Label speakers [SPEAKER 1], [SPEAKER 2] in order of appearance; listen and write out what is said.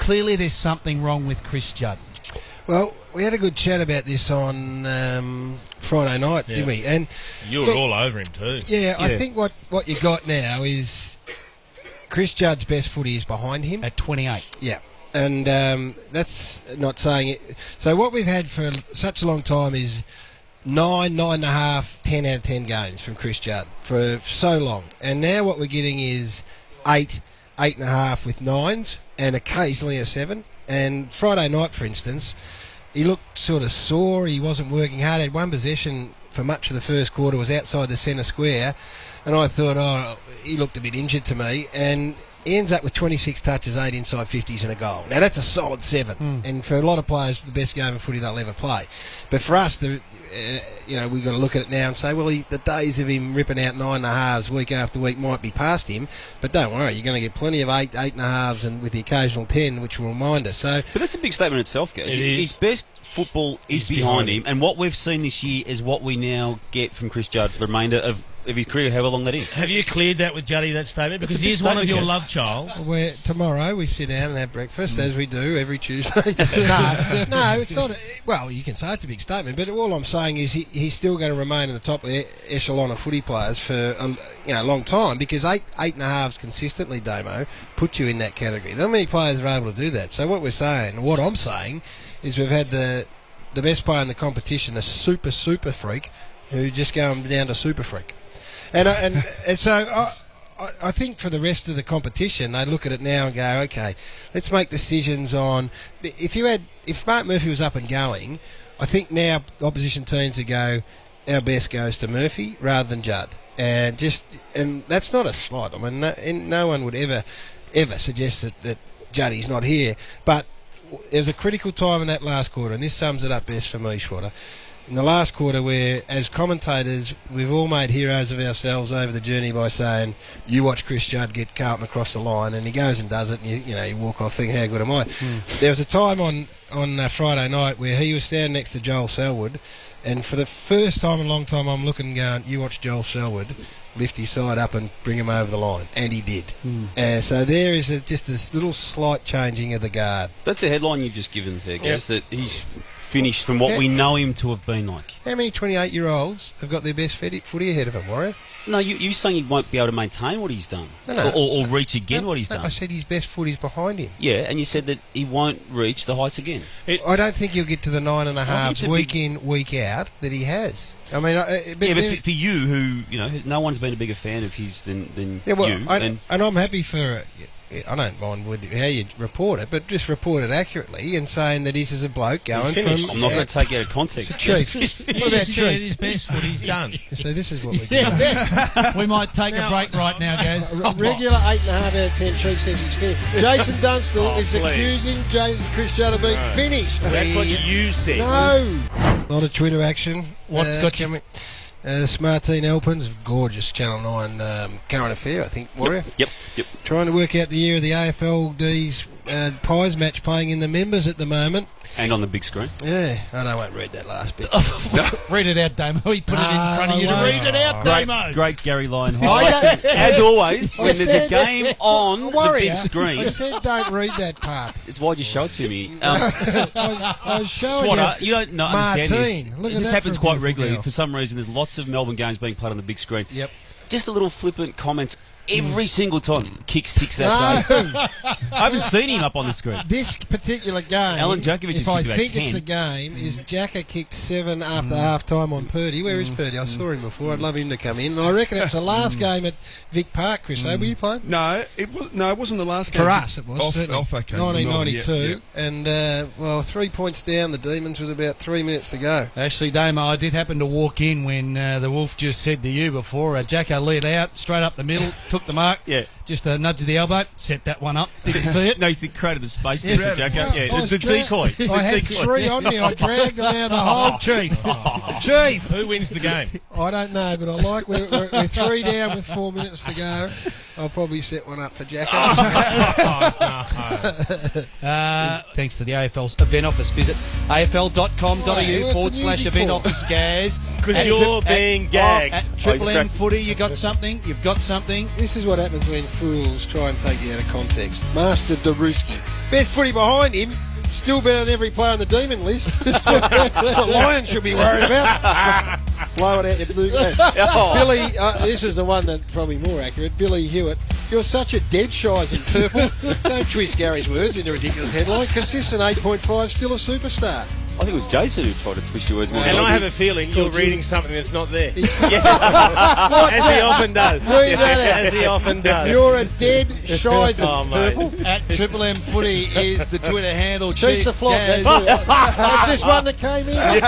[SPEAKER 1] clearly there's something wrong with Chris Judd.
[SPEAKER 2] Well, we had a good chat about this on Friday night, didn't we? And
[SPEAKER 3] you were all over him too.
[SPEAKER 2] Yeah, I think what you got now is Chris Judd's best footy is behind him.
[SPEAKER 1] At 28.
[SPEAKER 2] Yeah. And that's not saying it. So what we've had for such a long time is 9.5, 10 out of 10 games from Chris Judd for so long. And now what we're getting is 8, 8.5 with 9s and occasionally a 7. And Friday night, for instance, he looked sort of sore. He wasn't working hard. He had one possession for much of the first quarter, was outside the centre square. And I thought, he looked a bit injured to me. And he ends up with 26 touches, 8 inside 50s and a goal. Now, that's a solid 7. And for a lot of players, the best game of footy they'll ever play. But for us, we've got to look at it now and say, well, the days of him ripping out 9.5s week after week might be past him. But don't worry, you're going to get plenty of 8, 8.5s and with the occasional 10, which will remind us. So,
[SPEAKER 4] but that's a big statement itself, guys. His best football is behind him. And what we've seen this year is what we now get from Chris Judd for the remainder of his career, however long that is.
[SPEAKER 3] Have you cleared that with Juddy, that statement? Because he's one of your love child.
[SPEAKER 2] Tomorrow we sit down and have breakfast, as we do every Tuesday. No, it's not. Well, you can say it's a big statement, but all I'm saying is he's still going to remain in the top echelon of footy players for a long time, because 8.5s consistently, Damo, put you in that category. Not many players are able to do that. So what I'm saying is we've had the best player in the competition, a super freak, who just going down to super freak. And so I think for the rest of the competition, they look at it now and go, okay, let's make decisions on. If Mark Murphy was up and going, I think now opposition teams would go, our best goes to Murphy rather than Judd, and that's not a slight. I mean, no one would ever suggest that Juddy's not here, but there was a critical time in that last quarter, and this sums it up best for me, Schwatta. In the last quarter, where, as commentators, we've all made heroes of ourselves over the journey by saying, you watch Chris Judd get Carlton across the line, and he goes and does it, and you walk off thinking, how good am I? There was a time on Friday night where he was standing next to Joel Selwood, and for the first time in a long time, I'm looking and going, you watch Joel Selwood lift his side up and bring him over the line, and he did. So there is just this little slight changing of the guard.
[SPEAKER 4] That's a headline you've just given there, guys, that he's finished from what we know him to have been like.
[SPEAKER 2] How many 28-year-olds have got their best footy ahead of him, Warrior?
[SPEAKER 4] No, you're saying he won't be able to maintain what he's done?
[SPEAKER 2] No.
[SPEAKER 4] Or reach again what he's done?
[SPEAKER 2] I said his best footy's behind him.
[SPEAKER 4] Yeah, and you said that he won't reach the heights again.
[SPEAKER 2] I don't think he'll get to the 9.5s week in, week out that he has. I mean,
[SPEAKER 4] but for you, who no one's been a bigger fan of his than
[SPEAKER 2] you.
[SPEAKER 4] And
[SPEAKER 2] I'm happy for. I don't mind how you report it, but just report it accurately and saying that this is a bloke going from.
[SPEAKER 4] I'm not going to take it out of context.
[SPEAKER 2] Chief.
[SPEAKER 3] What about Chief? His best footy's done.
[SPEAKER 2] So this is what we do.
[SPEAKER 1] We might take a break right now, guys.
[SPEAKER 2] Regular 8.5 out of 10. Chief says he's finished. Jason Dunstall is accusing Chris Judd of being finished.
[SPEAKER 3] That's what you said.
[SPEAKER 2] No. A lot of Twitter action.
[SPEAKER 1] What's got you?
[SPEAKER 2] Smartine Elpins, gorgeous Channel 9 current affair, I think, Warrior.
[SPEAKER 4] Yep.
[SPEAKER 2] Trying to work out the year of the AFLD's Pies match playing in the members at the moment.
[SPEAKER 4] And on the big screen.
[SPEAKER 2] Yeah, I won't read that last bit.
[SPEAKER 1] Read it out, Damo. He put it in front of you to read it out, Damo.
[SPEAKER 4] Great Garry line highlights. As always, when there's a game on the big screen.
[SPEAKER 2] I said don't read that part.
[SPEAKER 4] It's why'd you show it to me.
[SPEAKER 2] I was showing
[SPEAKER 4] Schwatta, you don't understand
[SPEAKER 2] Martine.
[SPEAKER 4] this. This happens quite regularly. For some reason, there's lots of Melbourne games being played on the big screen.
[SPEAKER 2] Yep.
[SPEAKER 4] Just a little flippant comments every single time. Kick 6 that day. I haven't seen him up on the screen.
[SPEAKER 2] This particular game,
[SPEAKER 4] Alan Djokovic
[SPEAKER 2] if I
[SPEAKER 4] kicked about
[SPEAKER 2] think
[SPEAKER 4] 10.
[SPEAKER 2] it's the game, is Jacka kicked 7 after half time on Purdy. Where is Purdy? I saw him before. I'd love him to come in. And I reckon it's the last game at Vic Park, Chris. Were you playing?
[SPEAKER 5] No, it wasn't the last game.
[SPEAKER 2] For us, it was.
[SPEAKER 5] Off, okay.
[SPEAKER 2] 1992.
[SPEAKER 5] Yeah.
[SPEAKER 2] And, 3 points down, the Demons with about 3 minutes to go.
[SPEAKER 1] Actually, Damo, I did happen to walk in when the Wolf just said to you before, Jacko led out, straight up the middle, took the mark.
[SPEAKER 4] Yeah.
[SPEAKER 1] Just a nudge of the elbow, set that one up. Didn't see it.
[SPEAKER 4] No, you created the space there for Jacko. Yeah, it's a decoy.
[SPEAKER 2] I had 3 on me. I dragged them out of the hole, Chief. Chief!
[SPEAKER 3] Who wins the game?
[SPEAKER 2] I don't know, but I like we're 3 down with 4 minutes to go. I'll probably set one up for Jacko.
[SPEAKER 1] Thanks to the AFL's event office. Visit afl.com.au/event office, Gaz.
[SPEAKER 3] Because you're being gagged.
[SPEAKER 1] At Triple M Footy, you got something. You've got something.
[SPEAKER 2] This is what happens when fools try and take you out of context. Master Daruski. Best footy behind him. Still better than every player on the Demon list. That's what Lions should be worried about. Blowing out your blue game. Billy, this is the one that's probably more accurate. Billy Hewitt, you're such a dead shies in purple. Don't twist Gary's words into a ridiculous headline. Consistent 8.5, still a superstar.
[SPEAKER 6] I think it was Jason who tried to twist your words more.
[SPEAKER 7] And I have a feeling you're reading something that's not there.
[SPEAKER 2] What's
[SPEAKER 7] As he
[SPEAKER 2] that?
[SPEAKER 7] often does.
[SPEAKER 2] Read that out.
[SPEAKER 7] As he often does.
[SPEAKER 2] You're a dead shies
[SPEAKER 7] Oh,
[SPEAKER 2] in
[SPEAKER 7] mate.
[SPEAKER 2] purple.
[SPEAKER 1] At Triple M Footy is the Twitter handle.
[SPEAKER 2] Cheats
[SPEAKER 1] Chief
[SPEAKER 2] the flop.
[SPEAKER 1] Gaz.
[SPEAKER 2] That's this one that came in.